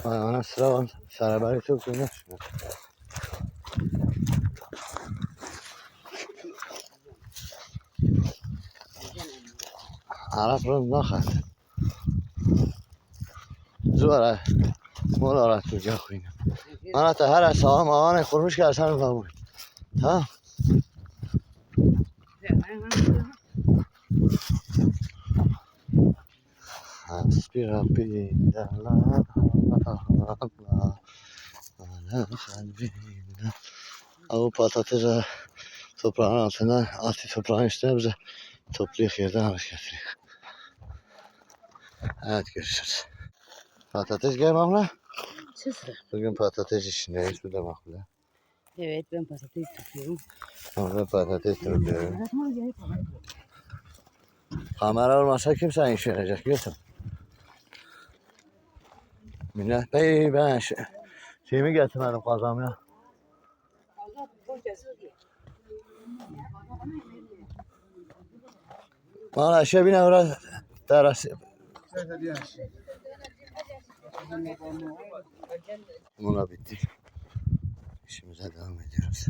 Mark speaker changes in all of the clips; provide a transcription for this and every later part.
Speaker 1: Ana sıra var. Sarabari çok güzel. Arap rund نخواست زوره مولا را تو جا خوینم من تا هر ساعت ماهانه خورمش که اصلا نفهم ها حسبی ربی دلال او patates toprağın altından altı toprağın üstüne bize toplayıp yerden alış getiriyor. Evet görüşürüz. Patates gel Mahmut. Bugün patates işindeyiz burada Mahmut.
Speaker 2: Evet ben patates tutuyorum.
Speaker 1: Ben patates tutuyorum. Kamera olmasa kimse iş verecek biliyorsun. Millet bey ben şeyimi getirmedim kazamya. Bana aşağı bine orası terası. Buna bitti. İşimize devam ediyoruz.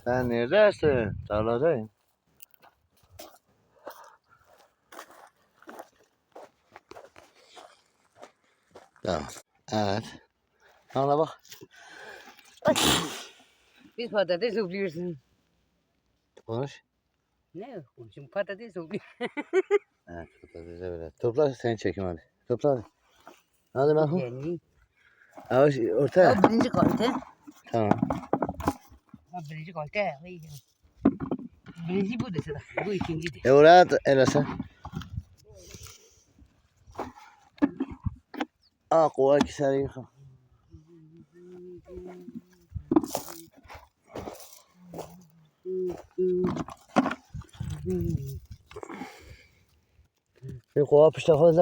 Speaker 1: Sen neredesin? Tarladayım. Tamam. Evet. Ana bak.
Speaker 2: Bir patates topluyorsun.
Speaker 1: Konuş.
Speaker 2: Ne konuşayım? Patates topluyorum.
Speaker 1: Evet patatese böyle. Topla seni çekeyim hadi. Topla hadi. Hadi Mahmut.
Speaker 2: Yani.
Speaker 1: Yavaş ortaya.
Speaker 2: Birinci kalite.
Speaker 1: Tamam.
Speaker 2: Birinci kalite. Birinci bu dese de. Bu ikinci de.
Speaker 1: Oraya elesen. Kova kiseri yıkam. Bir kova pişti fazla.